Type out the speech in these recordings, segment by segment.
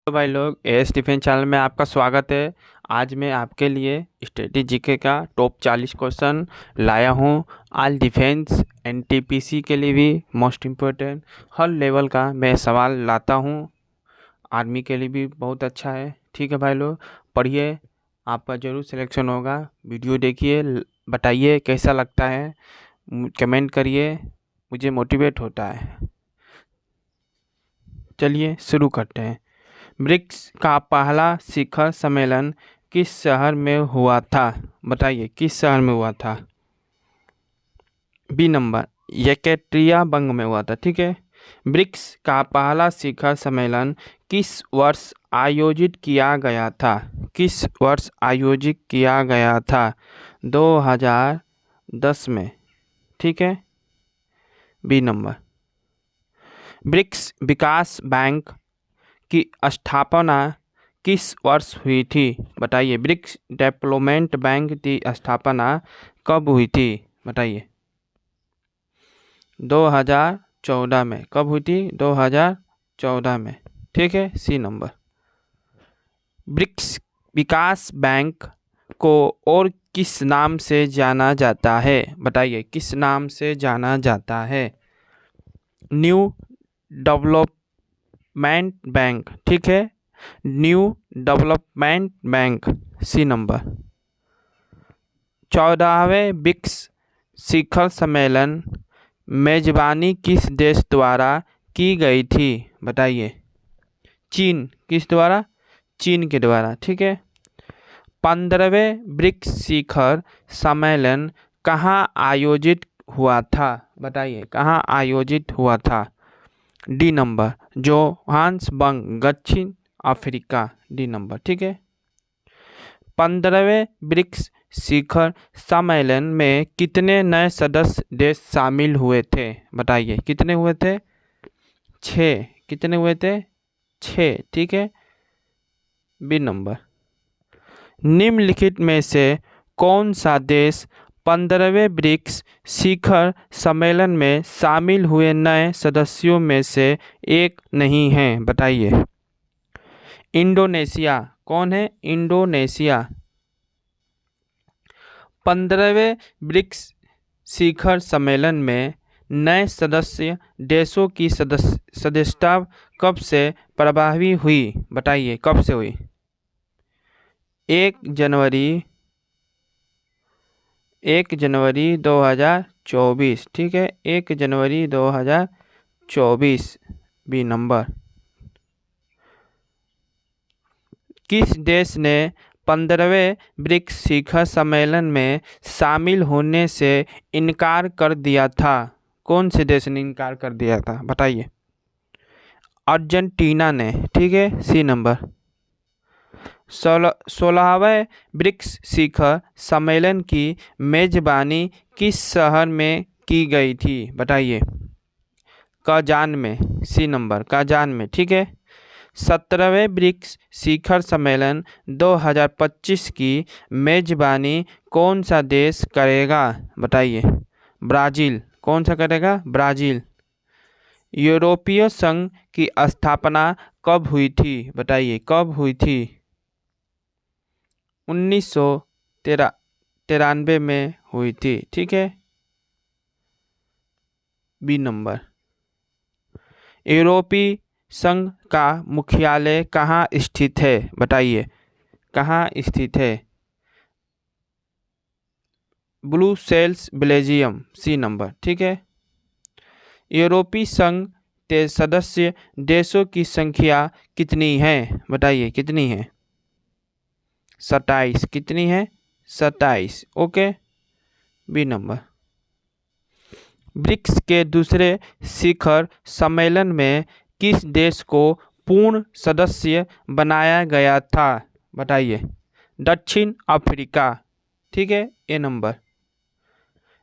तो भाई लोग एस डिफेंस चैनल में आपका स्वागत है। आज मैं आपके लिए स्टडी जीके का टॉप 40 क्वेश्चन लाया हूँ। आज डिफेंस एनटीपीसी के लिए भी मोस्ट इम्पोर्टेंट हर लेवल का मैं सवाल लाता हूँ। आर्मी के लिए भी बहुत अच्छा है। ठीक है भाई लोग, पढ़िए, आपका ज़रूर सिलेक्शन होगा। वीडियो देखिए, बताइए कैसा लगता है, कमेंट करिए, मुझे मोटिवेट होता है। चलिए शुरू करते हैं। ब्रिक्स का पहला शिखर सम्मेलन किस शहर में हुआ था? बताइए किस शहर में हुआ था। बी नंबर यकेट्रियाबंग में हुआ था। ठीक है। ब्रिक्स का पहला शिखर सम्मेलन किस वर्ष आयोजित किया गया था? किस वर्ष आयोजित किया गया था? 2010 में। ठीक है। बी नंबर ब्रिक्स विकास बैंक की स्थापना किस वर्ष हुई थी? बताइए ब्रिक्स डेवलपमेंट बैंक की स्थापना कब हुई थी? बताइए 2014 में। कब हुई थी? 2014 में। ठीक है। सी नंबर ब्रिक्स विकास बैंक को और किस नाम से जाना जाता है? बताइए किस नाम से जाना जाता है? New development bank. ठीक है, new development bank. See number 14वें ब्रिक्स शिखर सम्मेलन मेजबानी किस देश द्वारा की गई थी? बताइए चीन। किस द्वारा? चीन के द्वारा। ठीक है। 15वें ब्रिक्स शिखर सम्मेलन कहाँ आयोजित हुआ था? बताइए कहाँ आयोजित हुआ था? डी नंबर जोहान्सबर्ग, दक्षिण अफ्रीका। D number. ठीक है। 15वें ब्रिक्स शिखर सम्मेलन में कितने नए सदस्य देश शामिल हुए थे? बताइए कितने हुए थे? 6। कितने हुए थे? 6। ठीक है। बी नंबर निम्नलिखित में से कौन सा देश 15वें ब्रिक्स शिखर सम्मेलन में शामिल हुए नए सदस्यों में से एक नहीं है? बताइए इंडोनेशिया। कौन है? इंडोनेशिया। 15वें ब्रिक्स शिखर सम्मेलन में नए सदस्य देशों की सदस्यता कब से प्रभावी हुई? बताइए कब से हुई? 1 जनवरी 2024। ठीक है, 1 जनवरी 2024। बी नंबर किस देश ने 15वें ब्रिक्स शिखर सम्मेलन में शामिल होने से इनकार कर दिया था? कौन से देश ने इनकार कर दिया था? बताइए अर्जेंटीना ने। ठीक है। सी नंबर 16वें ब्रिक्स शिखर सम्मेलन की मेजबानी किस शहर में की गई थी? बताइए कजान में। सी नंबर कजान में। ठीक है। 17वें ब्रिक्स शिखर सम्मेलन 2025 की मेजबानी कौन सा देश करेगा? बताइए ब्राज़ील। कौन सा करेगा? ब्राज़ील। यूरोपीय संघ की स्थापना कब हुई थी? बताइए कब हुई थी? 1993 में हुई थी। ठीक है। बी नंबर यूरोपीय संघ का मुख्यालय कहाँ स्थित है? बताइए कहाँ स्थित है? Brussels, Belgium. C number. ठीक है। यूरोपीय संघ के सदस्य देशों की संख्या कितनी है? बताइए कितनी है? 27। कितनी है? 27। ओके। बी नंबर ब्रिक्स के दूसरे शिखर सम्मेलन में किस देश को पूर्ण सदस्य बनाया गया था? बताइए दक्षिण अफ्रीका। ठीक है। ए नंबर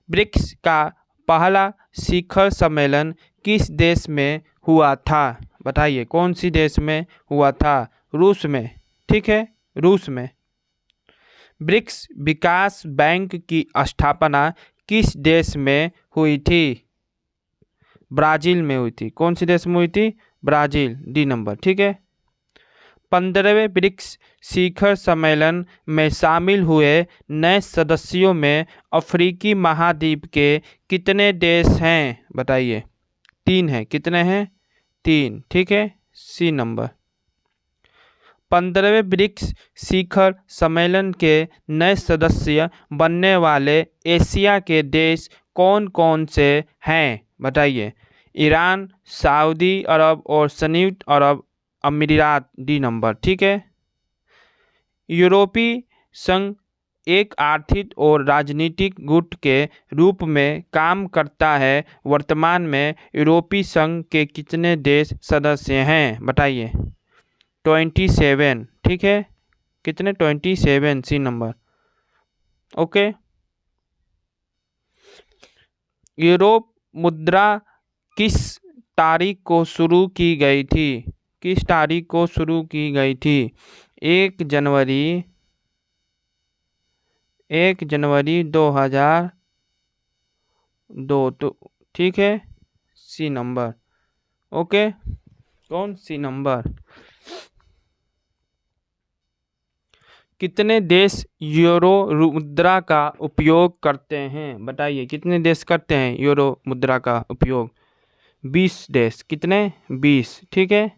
ब्रिक्स का पहला शिखर सम्मेलन किस देश में हुआ था? बताइए कौन सी देश में हुआ था? रूस में। ठीक है, रूस में। ब्रिक्स विकास बैंक की स्थापना किस देश में हुई थी? ब्राज़ील में हुई थी। कौन सी देश में हुई थी? ब्राज़ील। D number. ठीक है। 15वें ब्रिक्स शिखर सम्मेलन में शामिल हुए नए सदस्यों में अफ्रीकी महाद्वीप के कितने देश हैं? बताइए। 3 हैं। कितने हैं? 3। ठीक है, सी नंबर। 15वें ब्रिक्स शिखर सम्मेलन के नए सदस्य बनने वाले एशिया के देश कौन कौन से हैं? बताइए। ईरान, सऊदी अरब और संयुक्त अरब अमीरात। D number. ठीक है। यूरोपीय संघ एक आर्थिक और राजनीतिक गुट के रूप में काम करता है। वर्तमान में यूरोपीय संघ के कितने देश सदस्य हैं? बताइए। 27। ठीक है, कितने? 27, सी नंबर। ओके। यूरोप मुद्रा किस तारीख को शुरू की गई थी? किस तारीख को शुरू की गई थी? 1 जनवरी 2002। तो ठीक है, सी नंबर। ओके, कौन? C number. कितने देश यूरो मुद्रा का उपयोग करते हैं? बताइए। कितने देश करते हैं यूरो मुद्रा का उपयोग? 20 देश। कितने? 20। ठीक है।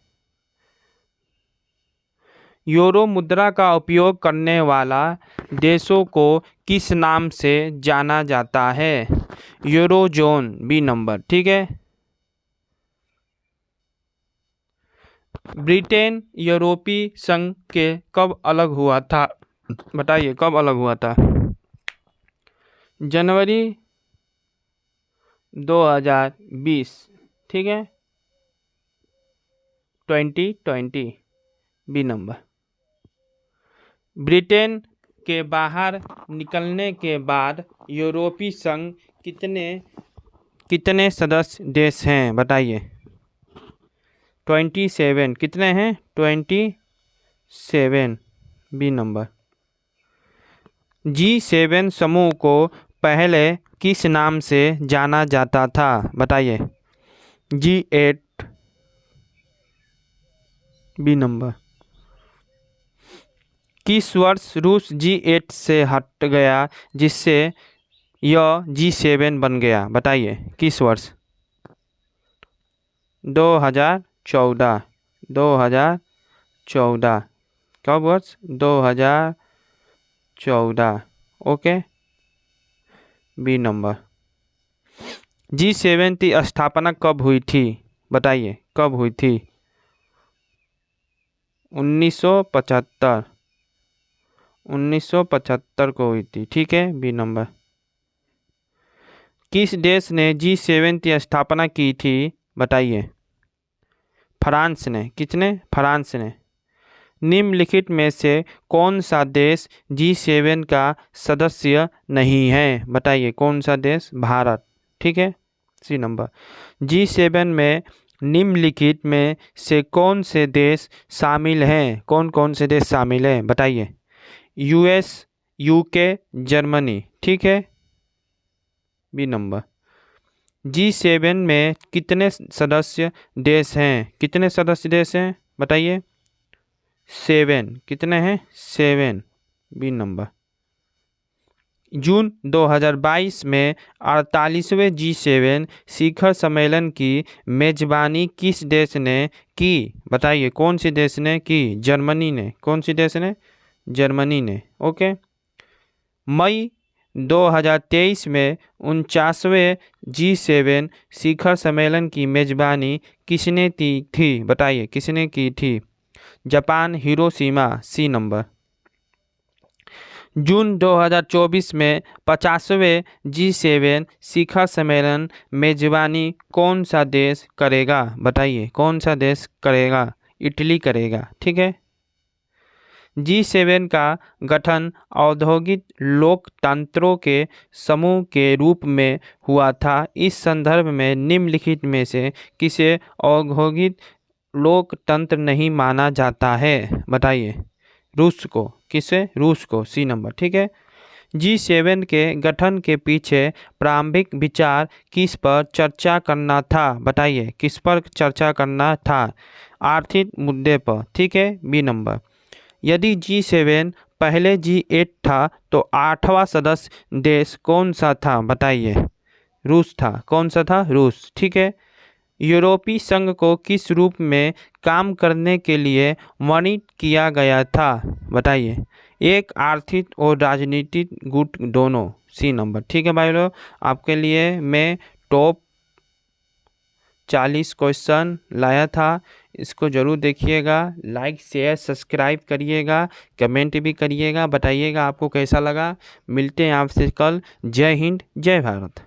यूरो मुद्रा का उपयोग करने वाला देशों को किस नाम से जाना जाता है? यूरोजोन। B number. ठीक है। ब्रिटेन यूरोपीय संघ के कब अलग हुआ था? बताइए, कब अलग हुआ था? जनवरी 2020। ठीक है, 2020। B number. ब्रिटेन के बाहर निकलने के बाद यूरोपीय संघ कितने सदस्य देश हैं? बताइए। 27। कितने हैं? 27। B number. G7 समूह को पहले किस नाम से जाना जाता था? बताइए। G8। B number. किस वर्ष रूस G8 से हट गया जिससे यह G7 बन गया? बताइए, किस वर्ष? 2014। 2014। कब वर्ष? 2014। Okay, B number. G7 की स्थापना कब हुई थी? बताइए, कब हुई थी? 1975। 1975 को हुई थी। ठीक है, बी नंबर। किस देश ने G7 की स्थापना की थी? बताइए। फ्रांस ने। किसने? फ्रांस ने। निम्नलिखित में से कौन सा देश G7 का सदस्य नहीं है? बताइए, कौन सा देश? भारत। ठीक है, सी नंबर। G7 में निम्नलिखित में से कौन से देश शामिल हैं? कौन कौन से देश शामिल हैं? बताइए। US, UK, Germany. ठीक है, बी नंबर। G7 में कितने सदस्य देश हैं? कितने सदस्य देश हैं? बताइए। 7। कितने हैं? 7। B number. जून 2022 में 48वें G7 शिखर सम्मेलन की मेजबानी किस देश ने की? बताइए, कौन सी देश ने की? जर्मनी ने। कौन सी देश ने? जर्मनी ने। ओके। मई 2023 में 49वें G7 शिखर सम्मेलन की मेजबानी किसने की थी? बताइए, किसने की थी? Japan, Hiroshima. See number. जून 2024 में 50वें G7 शिखर सम्मेलन मेजबानी कौन सा देश करेगा? बताइए, कौन सा देश करेगा? इटली करेगा। ठीक है। G7 का गठन औद्योगिक लोकतंत्रों के समूह के रूप में हुआ था। इस संदर्भ में निम्नलिखित में से किसे औद्योगिक लोकतंत्र नहीं माना जाता है? बताइए। रूस को। किसे? रूस को। C number. ठीक है, G7 के गठन के पीछे प्रारंभिक विचार किस पर चर्चा करना था? बताइए, किस पर चर्चा करना था? आर्थिक मुद्दे पर। ठीक है, बी नंबर। यदि G7 पहले G8 था तो 8वां सदस्य देश कौन सा था? बताइए। रूस था। कौन सा था? रूस। ठीक है। यूरोपीय संघ को किस रूप में काम करने के लिए वर्णित किया गया था? बताइए। एक आर्थिक और राजनीतिक गुट दोनों। C number. ठीक है भाई लोग, आपके लिए मैं टॉप 40 क्वेश्चन लाया था। इसको ज़रूर देखिएगा, लाइक शेयर सब्सक्राइब करिएगा, कमेंट भी करिएगा, बताइएगा आपको कैसा लगा। मिलते हैं आपसे कल। जय हिंद, जय भारत।